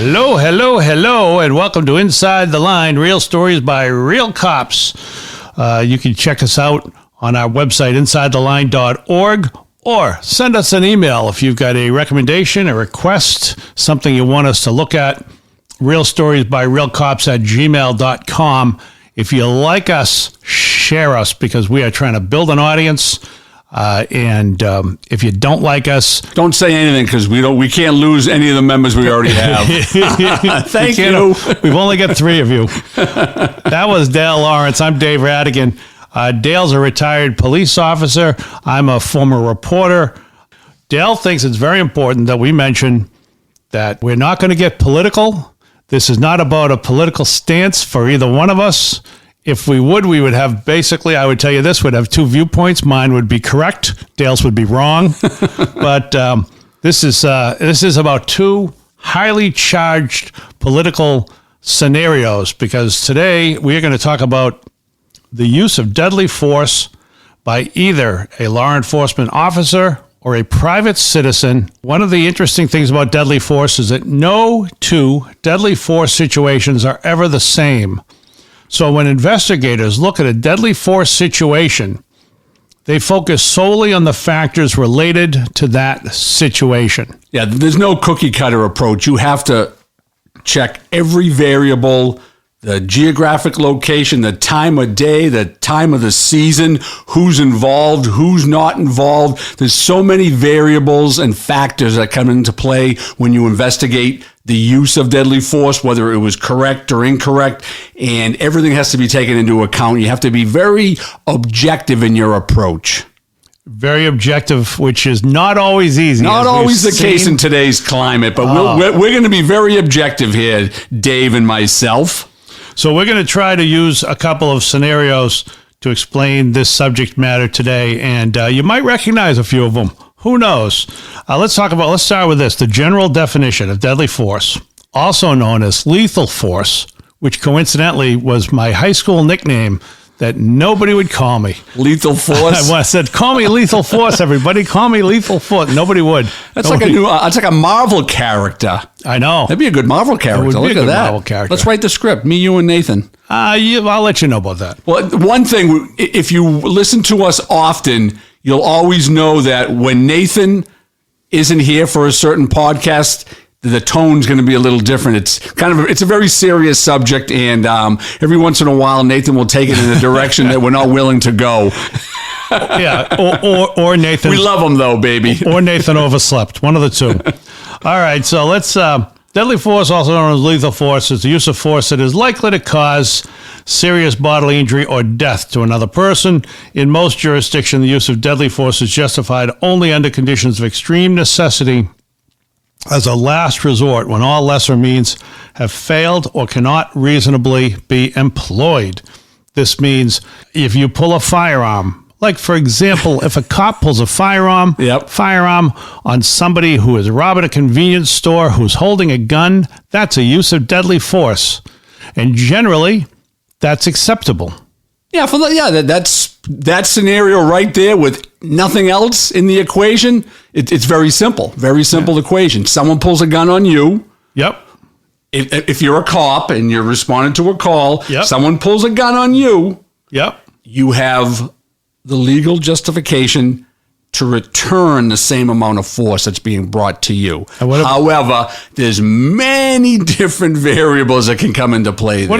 Hello, hello, hello, and welcome to Inside the Line, Real Stories by Real Cops. You can check us out on our website, insidetheline.org, or send us an email if you've got a recommendation, a request, something you want us to look at, realstoriesbyrealcops@gmail.com. If you like us, share us, because we are trying to build an audience. And if you don't like us, don't say anything, because we can't lose any of the members we already have. Thank you. We've only got 3 of you. That was Dale Lawrence. I'm Dave Rattigan. Dale's a retired police officer. I'm a former reporter. Dale thinks it's very important that we mention that we're not going to get political. This is not about a political stance for either one of us. If we would have basically, I would tell you this, we'd have 2 viewpoints. Mine would be correct. Dale's would be wrong. But this is about 2 highly charged political scenarios, because today we are going to talk about the use of deadly force by either a law enforcement officer or a private citizen. One of the interesting things about deadly force is that no 2 deadly force situations are ever the same. So when investigators look at a deadly force situation, they focus solely on the factors related to that situation. Yeah, there's no cookie cutter approach. You have to check every variable, the geographic location, the time of day, the time of the season, who's involved, who's not involved. There's so many variables and factors that come into play when you investigate the use of deadly force, whether it was correct or incorrect, and everything has to be taken into account. You have to be very objective in your approach. Very objective, which is not always easy. Not always the case in today's climate, but we're going to be very objective here, Dave and myself. So we're going to try to use a couple of scenarios to explain this subject matter today, and you might recognize a few of them. Who knows? Let's start with this, the general definition of deadly force, also known as lethal force, which coincidentally was my high school nickname that nobody would call me. Lethal force? I said, call me lethal force, everybody. Call me lethal force. Nobody would. That's like a Marvel character. I know. That'd be a good Marvel character. Look at that. Marvel character. Let's write the script. Me, you, and Nathan. I'll let you know about that. Well, one thing, if you listen to us often, you'll always know that when Nathan isn't here for a certain podcast, the tone's going to be a little different. It's a very serious subject, and every once in a while, Nathan will take it in a direction that we're not willing to go. Yeah, or Nathan. We love him though, baby. Or Nathan overslept. One of the 2. All right, so let's. Deadly force, also known as lethal force, is the use of force that is likely to cause serious bodily injury or death to another person. In most jurisdictions, the use of deadly force is justified only under conditions of extreme necessity, as a last resort, when all lesser means have failed or cannot reasonably be employed. This means if you pull a firearm, like, for example, if a cop pulls a firearm on somebody who is robbing a convenience store, who's holding a gun, that's a use of deadly force. And generally, that's acceptable. Yeah, that's that scenario right there with nothing else in the equation. It's very simple equation. Someone pulls a gun on you. Yep. If you're a cop and you're responding to a call, yep. Someone pulls a gun on you. Yep. You have the legal justification to return the same amount of force that's being brought to you. However, there's many different variables that can come into play there.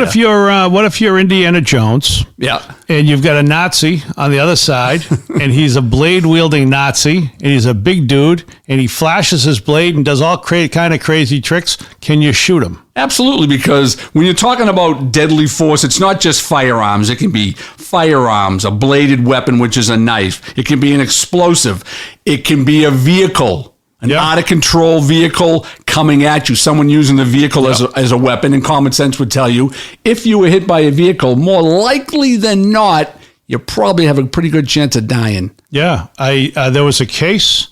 What if you're Indiana Jones? Yeah. And you've got a Nazi on the other side, and he's a blade-wielding Nazi, and he's a big dude, and he flashes his blade and does all kind of crazy tricks. Can you shoot him? Absolutely, because when you're talking about deadly force, it's not just firearms. It can be firearms, a bladed weapon, which is a knife. It can be an explosive. It can be a vehicle, an out-of-control vehicle coming at you, someone using the vehicle as a weapon. And common sense would tell you, if you were hit by a vehicle, more likely than not, you probably have a pretty good chance of dying. Yeah, there was a case.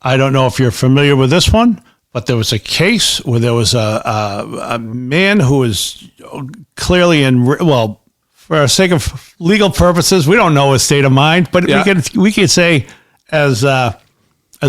I don't know if you're familiar with this one, but there was a case where there was a man who was clearly for sake of legal purposes, we don't know his state of mind, but we could say as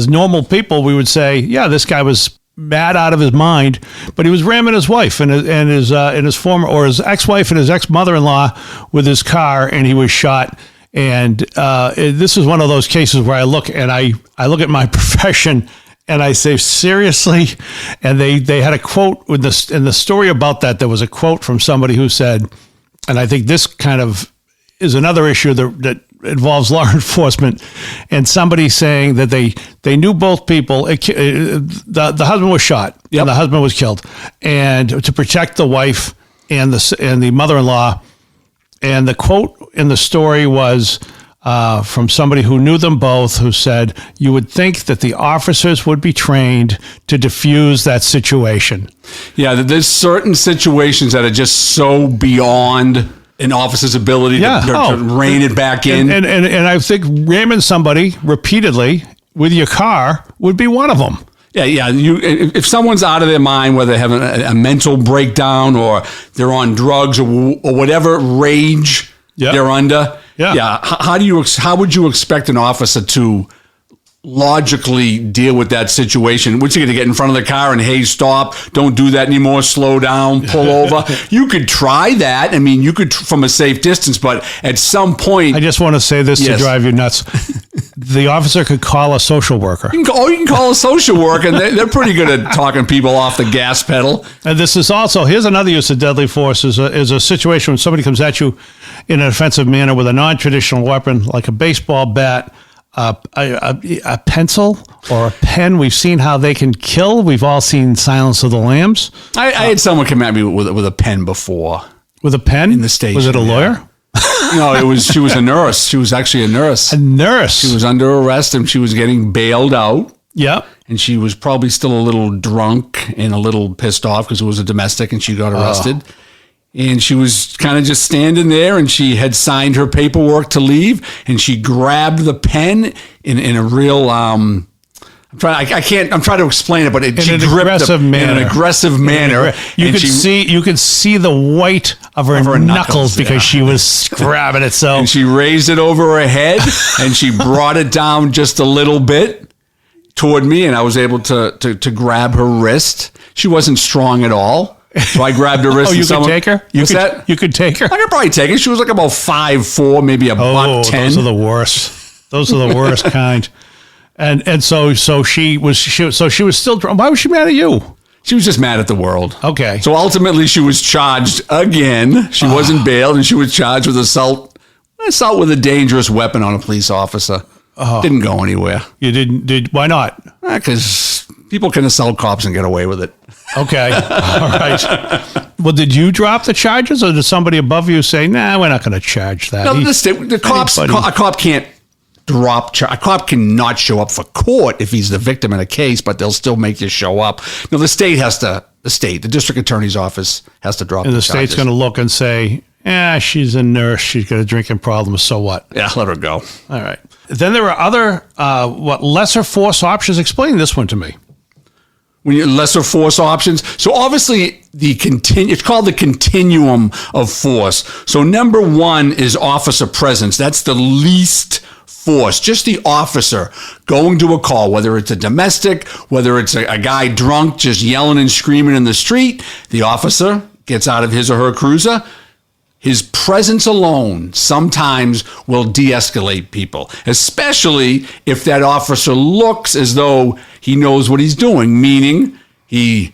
normal people, we would say, yeah, this guy was mad out of his mind, but he was ramming his wife and his former, or his ex-wife and his ex-mother-in-law with his car, and he was shot. And this is one of those cases where I look at my profession and I say, seriously? And they had a quote in the story about that. There was a quote from somebody who said, and I think this kind of is another issue that involves law enforcement, and somebody saying that they knew both people. The husband was shot, and the husband was killed, and to protect the wife and the mother-in-law. And the quote in the story was from somebody who knew them both, who said, "You would think that the officers would be trained to diffuse that situation." Yeah, there's certain situations that are just so beyond an officer's ability to rein it back in. And I think ramming somebody repeatedly with your car would be one of them. Yeah. If someone's out of their mind, whether they have a mental breakdown or they're on drugs or whatever rage they're under, how would you expect an officer to logically deal with that situation? What's he going to get in front of the car and, hey, stop, don't do that anymore, slow down, pull over? You could try that. I mean, you could from a safe distance, but at some point... I just want to say this to drive you nuts. The officer could call a social worker. You can call a social worker, and they're pretty good at talking people off the gas pedal. And this is also, here's another use of deadly force, is a situation when somebody comes at you in an offensive manner with a non-traditional weapon, like a baseball bat, a pencil or a pen. We've seen how they can kill. We've all seen Silence of the Lambs. I had someone come at me with a pen before. With a pen? In the station. Was it a lawyer? No, she was a nurse. She was actually a nurse. A nurse? She was under arrest and she was getting bailed out. Yep. And she was probably still a little drunk and a little pissed off because it was a domestic and she got arrested. And she was kind of just standing there, and she had signed her paperwork to leave, and she grabbed the pen in a real I'm trying to explain it, but she gripped in an aggressive manner. You could see the white of her knuckles because she was grabbing it. So, and she raised it over her head, and she brought it down just a little bit toward me, and I was able to grab her wrist. She wasn't strong at all. So I grabbed her wrist. You could take her? You could take her? I could probably take her. She was like about 5'4", maybe a buck 10. Those are the worst. Those are the worst kind. And so she was still drunk. Why was she mad at you? She was just mad at the world. Okay. So ultimately she was charged again. She wasn't bailed, and she was charged with assault with a dangerous weapon on a police officer. Didn't go anywhere. You didn't? Why not? Because people can assault cops and get away with it. Okay. All right. Well, did you drop the charges, or did somebody above you say, "Nah, we're not going to charge that"? No, a cop can't drop. A cop cannot show up for court if he's the victim in a case, but they'll still make you show up. No, the district attorney's office has to drop. And the state's going to look and say, "Yeah, she's a nurse. She's got a drinking problem. So what?" Yeah, let her go. All right. Then there are other lesser force options. Explain this one to me. When you lesser force options. So obviously it's called the continuum of force. So number one is officer presence. That's the least force. Just the officer going to a call, whether it's a domestic, whether it's a guy drunk just yelling and screaming in the street. The officer gets out of his or her cruiser. His presence alone sometimes will de-escalate people, especially if that officer looks as though he knows what he's doing, meaning he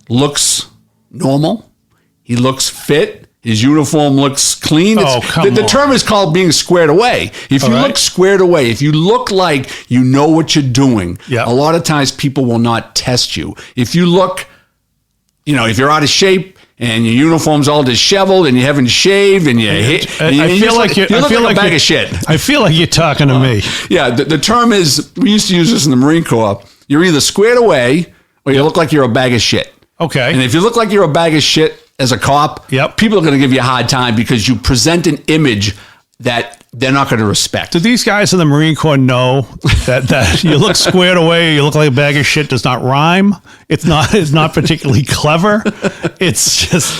looks normal, he looks fit, his uniform looks clean. The term is called being squared away. If you look squared away, if you look like you know what you're doing, a lot of times people will not test you. If you look, if you're out of shape, and your uniform's all disheveled, and you haven't shaved, and I feel like a bag of shit. I feel like you're talking to me. Yeah, the term is, we used to use this in the Marine Corps. You're either squared away, or you look like you're a bag of shit. Okay. And if you look like you're a bag of shit as a cop, people are going to give you a hard time because you present an image that they're not going to respect. Do these guys in the Marine Corps know that you look squared away, you look like a bag of shit does not rhyme? It's not particularly clever. It's just,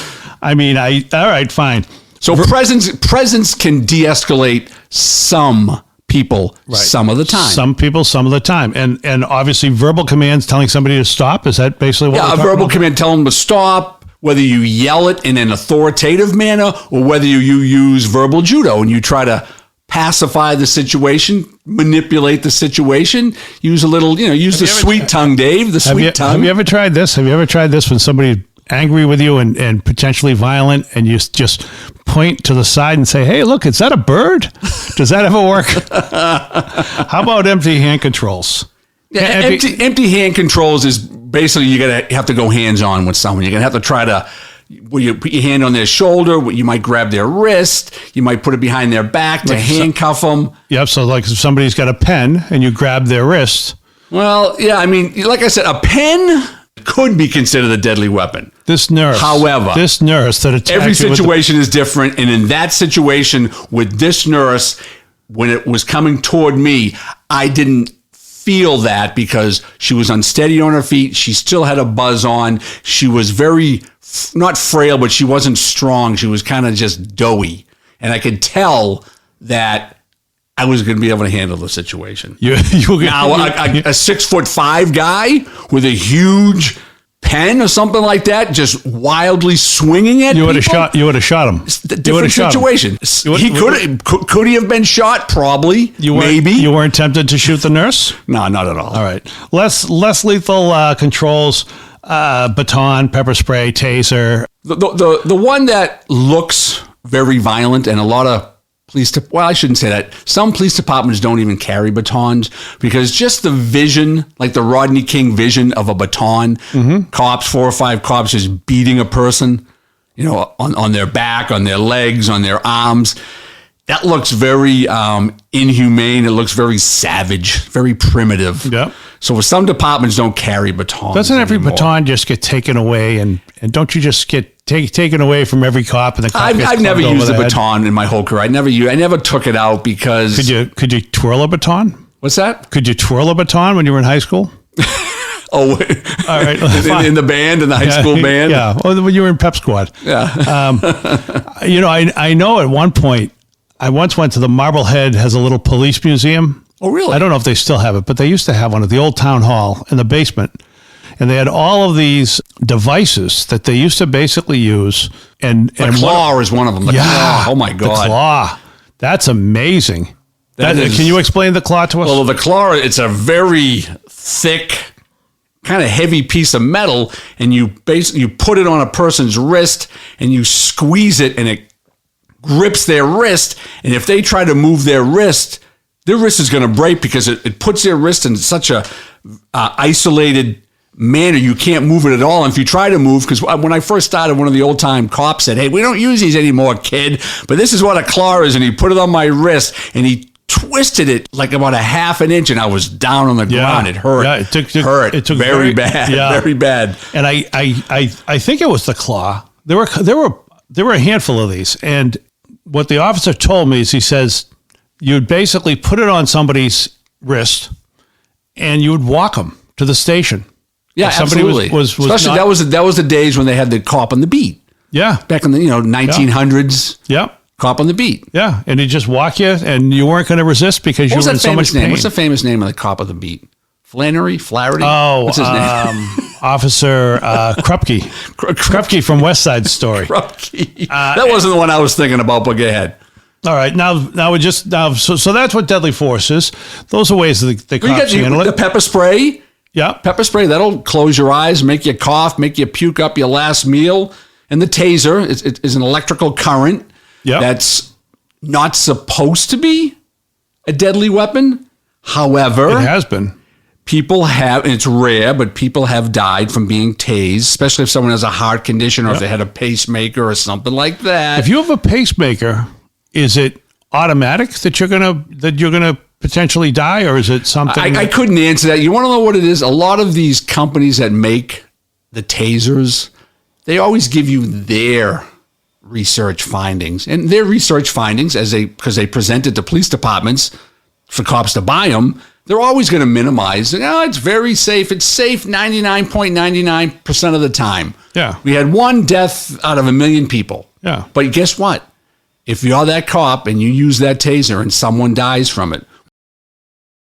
all right, fine. So presence can de-escalate some people some of the time. Some people some of the time. And obviously verbal commands telling somebody to stop. Is that basically what we're a talking verbal about? command telling them to stop, whether you yell it in an authoritative manner or whether you use verbal judo and you try to pacify the situation, manipulate the situation, use a little, use the sweet tongue, Dave, the sweet tongue. Have you ever tried this? Have you ever tried this when somebody's angry with you and potentially violent and you just point to the side and say, hey, look, is that a bird? Does that ever work? How about empty hand controls? Yeah, empty hand controls is basically you're going to have to go hands-on with someone. You're going to have to try to, you put your hand on their shoulder, you might grab their wrist, you might put it behind their back to handcuff them. Yep, so like if somebody's got a pen and you grab their wrist. Well, yeah, I mean, like I said, a pen could be considered a deadly weapon. However, this nurse that attacked every you situation is different, and in that situation with this nurse, when it was coming toward me, I didn't feel that because she was unsteady on her feet. She still had a buzz on. She was very, not frail, but she wasn't strong. She was kind of just doughy. And I could tell that I was going to be able to handle the situation. Now, a 6'5" guy with a huge pen or something like that, just wildly swinging at you would people. have shot him. Different situation. Could he have been shot? Probably. Maybe. You weren't tempted to shoot the nurse? No, not at all. All right. Less lethal controls, baton, pepper spray, taser. The one that looks very violent, and a lot of I shouldn't say that. Some police departments don't even carry batons because just the vision, like the Rodney King vision of a baton, cops, 4 or 5 cops just beating a person, on their back, on their legs, on their arms. That looks very inhumane. It looks very savage, very primitive. Yeah. So some departments don't carry batons. Doesn't every anymore. baton just get taken away? And don't you just get taken away from every cop? And the cop I've never used a baton in my whole career. I never took it out because. Could you twirl a baton? What's that? Could you twirl a baton when you were in high school? Oh, all right. in the band, in the high school band? Yeah. Well, when you were in pep squad. Yeah. I know at one point, I once went to the Marblehead, has a little police museum. Oh, really? I don't know if they still have it, but they used to have one at the old town hall in the basement. And they had all of these devices that they used to basically use. And the claw is one of them. The claw. Oh, my God. The claw. That's amazing. Can you explain the claw to us? Well, the claw, it's a very thick, kind of heavy piece of metal, and you put it on a person's wrist, and you squeeze it, and it grips their wrist. And if they try to move their wrist is going to break because it puts their wrist in such a isolated manner, you can't move it at all. And if you try to move, because when I first started, one of the old time cops said, hey, we don't use these anymore, kid, but this is what a claw is. And he put it on my wrist and he twisted it like about a half an inch, and I was down on the ground. It hurt. Yeah, it took very bad. Yeah. Very bad. And I think it was the claw. There were a handful of these. And what the officer told me is he says, you'd basically put it on somebody's wrist and you would walk them to the station. Yeah, absolutely. Especially that was the days when they had the cop on the beat. Yeah. Back in the 1900s. Yeah. Cop on the beat. Yeah. And he'd just walk you and you weren't going to resist because you were in so much pain. What's the famous name of the cop of the beat? Flaherty? Oh, what's his name? Officer Krupke. Krupke from West Side Story. Krupke. That wasn't the one I was thinking about, but go ahead. All right, so that's what deadly force is. Those are ways that the cops handle it. The pepper spray. Yeah. Pepper spray, that'll close your eyes, make you cough, make you puke up your last meal. And the taser is an electrical current that's not supposed to be a deadly weapon. However, it has been. People have, and it's rare, but people have died from being tased, especially if someone has a heart condition or if they had a pacemaker or something like that. If you have a pacemaker, is it automatic that you're gonna potentially die, or is it something? I couldn't answer that. You want to know what it is? A lot of these companies that make the tasers, they always give you their research findings, and their research findings, because they present it to police departments for cops to buy them. They're always going to minimize. It's very safe. It's safe 99.99% of the time. Yeah. We had one death out of 1 million people. Yeah. But guess what? If you're that cop and you use that taser and someone dies from it,